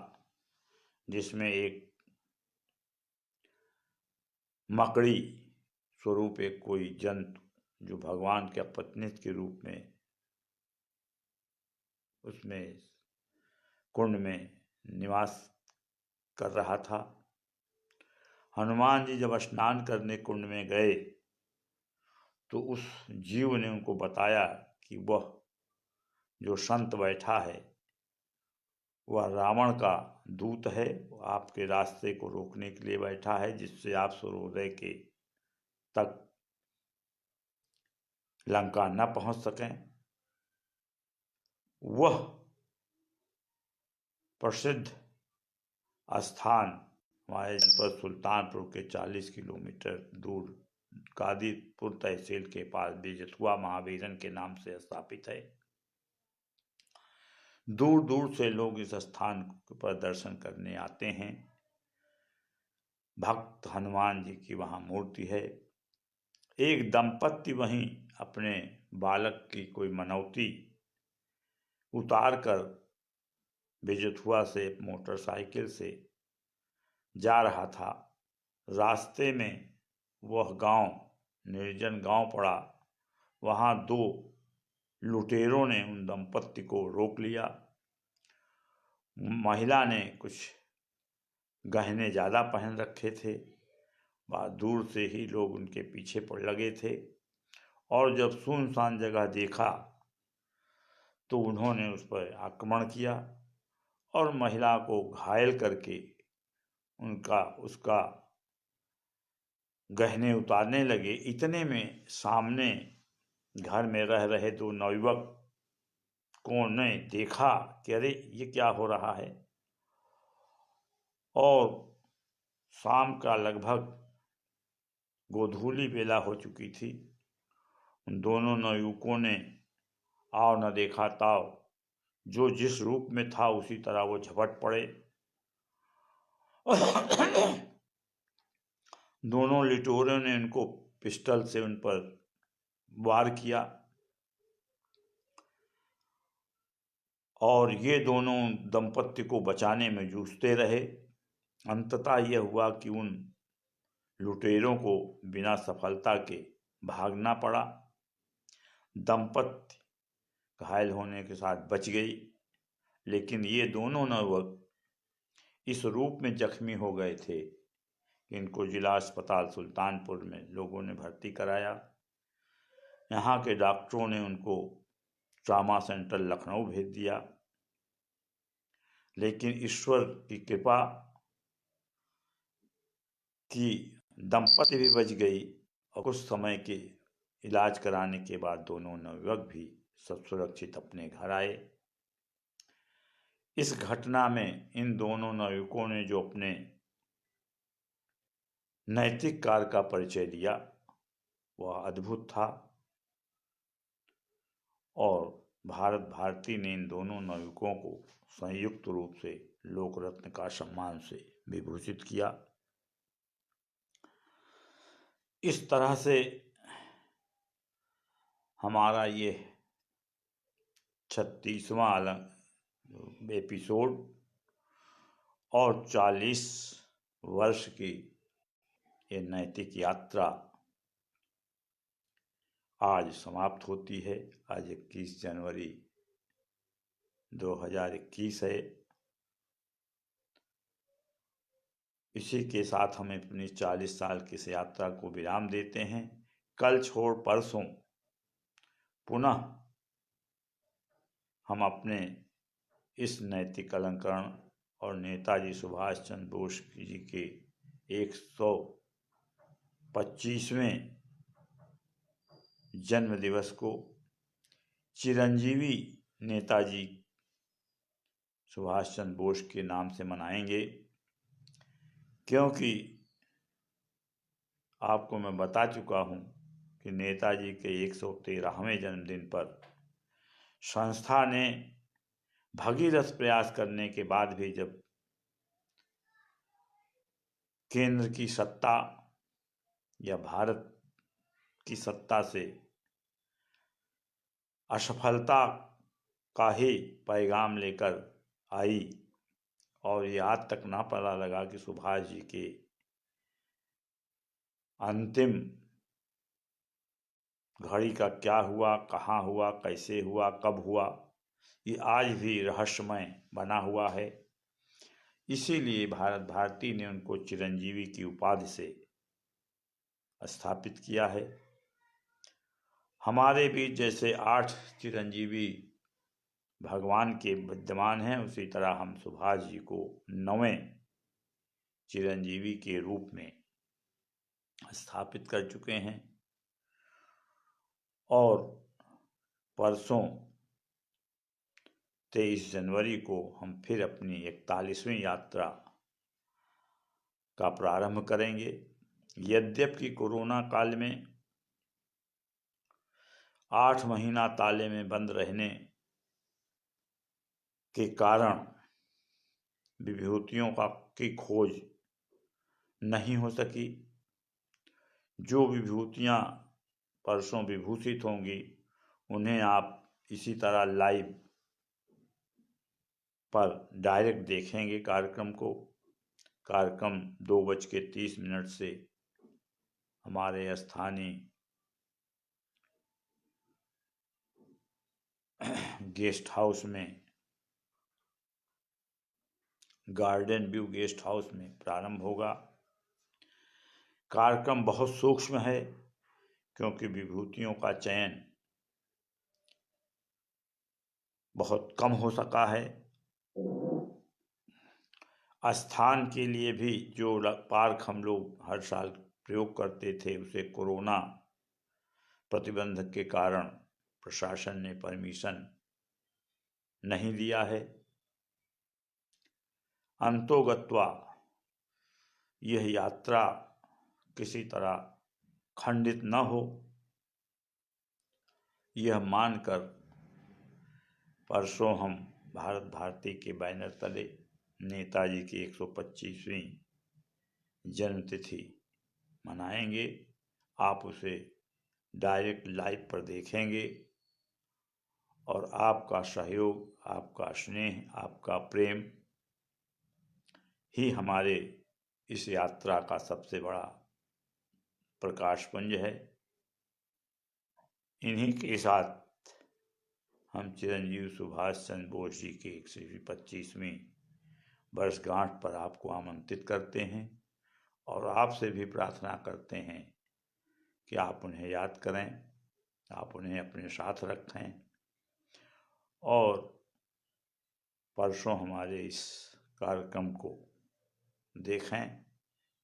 जिसमें एक मकड़ी स्वरूप एक कोई जंतु जो भगवान के अपत्नित के रूप में उसमें कुंड में निवास कर रहा था। हनुमान जी जब स्नान करने कुंड में गए तो उस जीव ने उनको बताया कि वह जो संत बैठा है वह रावण का दूत है, आपके रास्ते को रोकने के लिए बैठा है, जिससे आप सूर्योदय के तक लंका न पहुंच सकें। वह प्रसिद्ध स्थान हमारे जनपद सुल्तानपुर के 40 किलोमीटर दूर कादीपुर तहसील के पास बेजथुआ महावीरन के नाम से स्थापित है। दूर दूर से लोग इस स्थान पर दर्शन करने आते हैं। भक्त हनुमान जी की वहाँ मूर्ति है। एक दंपत्ति वहीं अपने बालक की कोई मनौती उतार कर बेजथुआ से मोटरसाइकिल से जा रहा था। रास्ते में वह गांव निर्जन गांव पड़ा। वहाँ दो लुटेरों ने उन दंपत्ति को रोक लिया। महिला ने कुछ गहने ज़्यादा पहन रखे थे। वह दूर से ही लोग उनके पीछे पड़ लगे थे और जब सुनसान जगह देखा तो उन्होंने उस पर आक्रमण किया और महिला को घायल करके उसका गहने उतारने लगे। इतने में सामने घर में रह रहे दो नवयुवकों ने देखा कि अरे ये क्या हो रहा है, और शाम का लगभग गोधूली बेला हो चुकी थी। उन दोनों नवयुवकों ने आओ न देखा ताव, जो जिस रूप में था उसी तरह वो झपट पड़े। दोनों लिटोरों ने उनको पिस्टल से उन पर वार किया और ये दोनों दंपत्ति को बचाने में जूझते रहे। अंततः यह हुआ कि उन लुटेरों को बिना सफलता के भागना पड़ा। दंपत्ति घायल होने के साथ बच गई, लेकिन ये दोनों नवयुवक इस रूप में जख्मी हो गए थे कि इनको जिला अस्पताल सुल्तानपुर में लोगों ने भर्ती कराया। यहाँ के डॉक्टरों ने उनको ट्रामा सेंटर लखनऊ भेज दिया, लेकिन ईश्वर की कृपा की दंपति भी बच गई और कुछ समय के इलाज कराने के बाद दोनों नवयुवक भी सब सुरक्षित अपने घर आए। इस घटना में इन दोनों नवयुवकों ने जो अपने नैतिक कार्य का परिचय दिया वह अद्भुत था और भारत भारती ने इन दोनों नवयुवकों को संयुक्त रूप से लोक रत्न का सम्मान से विभूषित किया। इस तरह से हमारा ये 36वां एपिसोड और 40 वर्ष की ये नैतिक यात्रा आज समाप्त होती है। आज 21 जनवरी 2021 है। इसी के साथ हम अपनी 40 साल की इस यात्रा को विराम देते हैं। कल छोड़ परसों पुनः हम अपने इस नैतिक अलंकरण और नेताजी सुभाष चंद्र बोस जी के 125वें जन्म दिवस को चिरंजीवी नेताजी सुभाष चंद्र बोस के नाम से मनाएंगे, क्योंकि आपको मैं बता चुका हूँ कि नेताजी के 113वें जन्मदिन पर संस्था ने भगीरथ प्रयास करने के बाद भी जब केंद्र की सत्ता या भारत की सत्ता से असफलता का ही पैगाम लेकर आई और ये आज तक ना पता लगा कि सुभाष जी के अंतिम घड़ी का क्या हुआ, कहाँ हुआ, कैसे हुआ, कब हुआ, ये आज भी रहस्यमय बना हुआ है। इसीलिए भारत भारती ने उनको चिरंजीवी की उपाधि से स्थापित किया है। हमारे बीच जैसे 8 चिरंजीवी भगवान के विद्यमान हैं, उसी तरह हम सुभाष जी को 9वें चिरंजीवी के रूप में स्थापित कर चुके हैं। और परसों 23 जनवरी को हम फिर अपनी 41वीं यात्रा का प्रारंभ करेंगे। यद्यपि कोरोना काल में 8 महीना ताले में बंद रहने के कारण विभूतियों की खोज नहीं हो सकी। जो विभूतियाँ परसों विभूषित होंगी उन्हें आप इसी तरह लाइव पर डायरेक्ट देखेंगे कार्यक्रम को। कार्यक्रम 2:30 से हमारे स्थानीय गेस्ट हाउस में, गार्डन व्यू गेस्ट हाउस में प्रारंभ होगा। कार्यक्रम बहुत सूक्ष्म है क्योंकि विभूतियों का चयन बहुत कम हो सका है। स्थान के लिए भी जो पार्क हम लोग हर साल प्रयोग करते थे उसे कोरोना प्रतिबंध के कारण प्रशासन ने परमिशन नहीं दिया है। अंतोगत्वा यह यात्रा किसी तरह खंडित न हो, यह मानकर परसों हम भारत भारती के बैनर तले नेताजी की 125वीं जन्मतिथि मनाएंगे। आप उसे डायरेक्ट लाइव पर देखेंगे और आपका सहयोग, आपका स्नेह, आपका प्रेम ही हमारे इस यात्रा का सबसे बड़ा प्रकाशपुंज है। इन्हीं के साथ हम चिरंजीव सुभाष चंद्र बोस जी की 125वीं वर्षगांठ पर आपको आमंत्रित करते हैं और आपसे भी प्रार्थना करते हैं कि आप उन्हें याद करें, आप उन्हें अपने साथ रखें और परसों हमारे इस कार्यक्रम को देखें।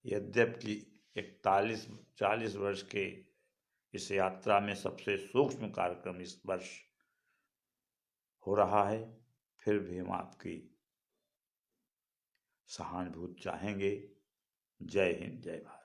यद्यपि 40 वर्ष के इस यात्रा में सबसे सूक्ष्म कार्यक्रम इस वर्ष हो रहा है, फिर भी हम आपकी सहानुभूति चाहेंगे। जय हिंद, जय भारत।